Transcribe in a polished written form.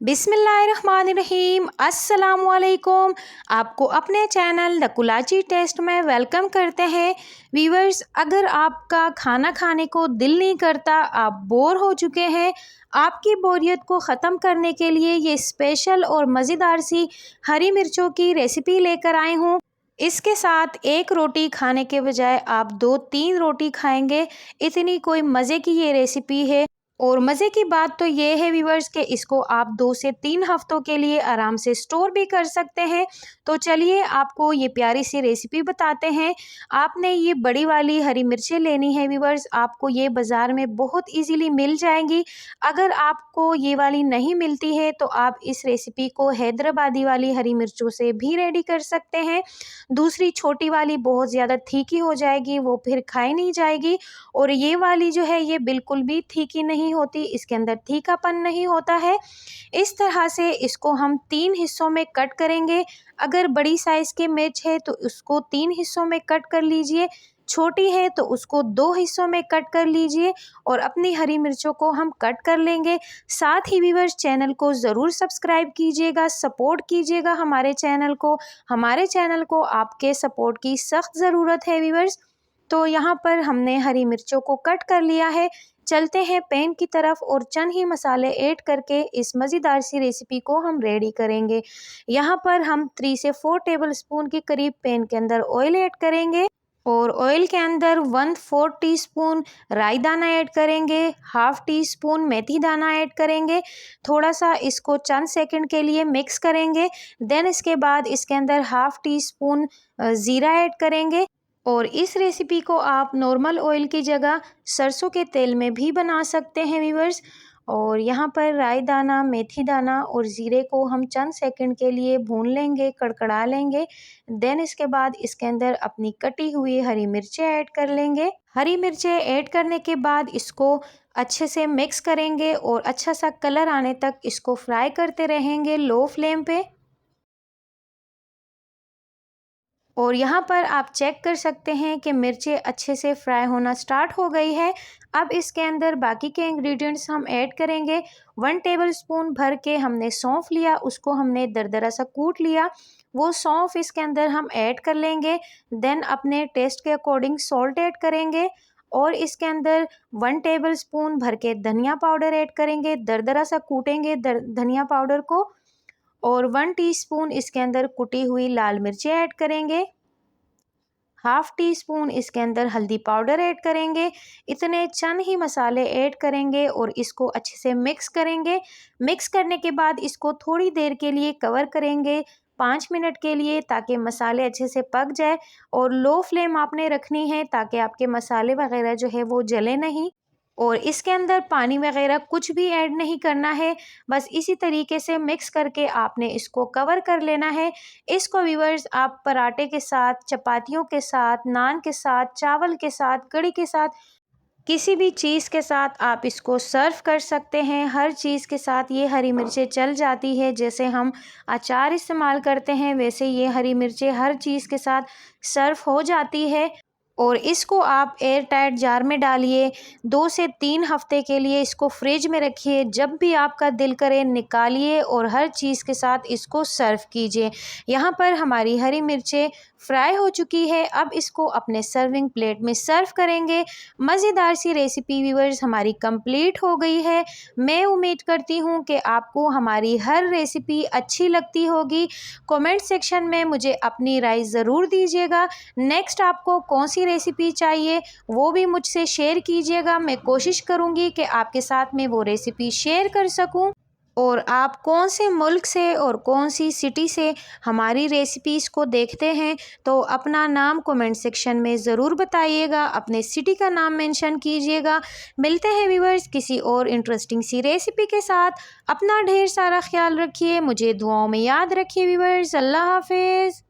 बिस्मिल्लाहिर्रहमानिर्रहीम अस्सलामुअलैकुम। आपको अपने चैनल द कुलाची टेस्ट में वेलकम करते हैं। व्यूअर्स, अगर आपका खाना खाने को दिल नहीं करता, आप बोर हो चुके हैं, आपकी बोरियत को ख़त्म करने के लिए ये स्पेशल और मज़ेदार सी हरी मिर्चों की रेसिपी लेकर आए हूँ। इसके साथ एक रोटी खाने के बजाय आप 2-3 रोटी खाएंगे, इतनी कोई मज़े की ये रेसिपी है। और मज़े की बात तो ये है व्यूअर्स कि इसको आप 2 से 3 हफ्तों के लिए आराम से स्टोर भी कर सकते हैं। तो चलिए आपको ये प्यारी सी रेसिपी बताते हैं। आपने ये बड़ी वाली हरी मिर्चें लेनी है व्यूअर्स, आपको ये बाज़ार में बहुत इजीली मिल जाएंगी। अगर आपको ये वाली नहीं मिलती है तो आप इस रेसिपी को हैदराबादी वाली हरी मिर्चों से भी रेडी कर सकते हैं। दूसरी छोटी वाली बहुत ज़्यादा तीखी हो जाएगी, वो फिर खाई नहीं जाएगी। और ये वाली जो है ये बिल्कुल भी तीखी नहीं होती, इसके अंदर तीखापन नहीं होता है। इस तरह से इसको हम 3 हिस्सों में कट करेंगे। अगर बड़ी साइज़ की मिर्च है तो उसको 3 हिस्सों में कट कर लीजिए, छोटी है तो उसको 2 हिस्सों में कट कर लीजिए और अपनी हरी मिर्चों को हम कट कर लेंगे। साथ ही व्यूअर्स, चैनल को ज़रूर सब्सक्राइब कीजिएगा, सपोर्ट कीजिएगा हमारे चैनल को। हमारे चैनल को आपके सपोर्ट की सख्त ज़रूरत है व्यूअर्स। तो यहाँ पर हमने हरी मिर्चों को कट कर लिया है। चलते हैं पैन की तरफ और चंद ही मसाले ऐड करके इस मज़ेदार सी रेसिपी को हम रेडी करेंगे। यहाँ पर हम 3 से 4 टेबलस्पून के करीब पैन के अंदर ऑयल ऐड करेंगे और ऑयल के अंदर 1/4 टीस्पून राई दाना ऐड करेंगे, हाफ टी स्पून मेथी दाना ऐड करेंगे। थोड़ा सा इसको चंद सेकंड के लिए मिक्स करेंगे। देन इसके बाद इसके अंदर हाफ टी स्पून ज़ीरा ऐड करेंगे। और इस रेसिपी को आप नॉर्मल ऑयल की जगह सरसों के तेल में भी बना सकते हैं व्यूअर्स। और यहाँ पर राई दाना, मेथी दाना और ज़ीरे को हम चंद सेकंड के लिए भून लेंगे, कड़कड़ा लेंगे। देन इसके बाद इसके अंदर अपनी कटी हुई हरी मिर्चें ऐड कर लेंगे। हरी मिर्चें ऐड करने के बाद इसको अच्छे से मिक्स करेंगे और अच्छा सा कलर आने तक इसको फ्राई करते रहेंगे लो फ्लेम पे। और यहाँ पर आप चेक कर सकते हैं कि मिर्चें अच्छे से फ्राई होना स्टार्ट हो गई है। अब इसके अंदर बाकी के इंग्रेडिएंट्स हम ऐड करेंगे। 1 टेबलस्पून भर के हमने सौंफ लिया, उसको हमने दरदरा सा कूट लिया, वो सौंफ इसके अंदर हम ऐड कर लेंगे। देन अपने टेस्ट के अकॉर्डिंग सॉल्ट ऐड करेंगे और इसके अंदर 1 टेबलस्पून भर के धनिया पाउडर ऐड करेंगे, दरदरा सा कूटेंगे धनिया पाउडर को। और 1 टीस्पून इसके अंदर कुटी हुई लाल मिर्चें ऐड करेंगे, हाफ टी स्पून इसके अंदर हल्दी पाउडर ऐड करेंगे। इतने चंद ही मसाले ऐड करेंगे और इसको अच्छे से मिक्स करेंगे। मिक्स करने के बाद इसको थोड़ी देर के लिए कवर करेंगे, 5 मिनट के लिए, ताकि मसाले अच्छे से पक जाए। और लो फ्लेम आपने रखनी है ताकि आपके मसाले वगैरह जो है वो जले नहीं। और इसके अंदर पानी वगैरह कुछ भी ऐड नहीं करना है, बस इसी तरीके से मिक्स करके आपने इसको कवर कर लेना है। इसको व्यूअर्स आप पराठे के साथ, चपातियों के साथ, नान के साथ, चावल के साथ, कढ़ी के साथ, किसी भी चीज़ के साथ आप इसको सर्व कर सकते हैं। हर चीज़ के साथ ये हरी मिर्चें चल जाती है। जैसे हम अचार इस्तेमाल करते हैं वैसे ये हरी मिर्चें हर चीज़ के साथ सर्व हो जाती है। और इसको आप एयर टाइट जार में डालिए, 2 से 3 हफ्ते के लिए इसको फ्रिज में रखिए। जब भी आपका दिल करे निकालिए और हर चीज़ के साथ इसको सर्व कीजिए। यहाँ पर हमारी हरी मिर्चें फ्राई हो चुकी है। अब इसको अपने सर्विंग प्लेट में सर्व करेंगे। मज़ेदार सी रेसिपी व्यूअर्स हमारी कंप्लीट हो गई है। मैं उम्मीद करती हूँ कि आपको हमारी हर रेसिपी अच्छी लगती होगी। कमेंट सेक्शन में मुझे अपनी राय ज़रूर दीजिएगा। नेक्स्ट आपको कौन सी रेसिपी चाहिए वो भी मुझसे शेयर कीजिएगा। मैं कोशिश करूँगी कि आपके साथ में वो रेसिपी शेयर कर सकूँ। और आप कौन से मुल्क से और कौन सी सिटी से हमारी रेसिपीज़ को देखते हैं तो अपना नाम कमेंट सेक्शन में ज़रूर बताइएगा, अपने सिटी का नाम मेंशन कीजिएगा। मिलते हैं व्यूअर्स किसी और इंटरेस्टिंग सी रेसिपी के साथ। अपना ढेर सारा ख्याल रखिए, मुझे दुआओं में याद रखिए व्यूअर्स। अल्लाह हाफिज़।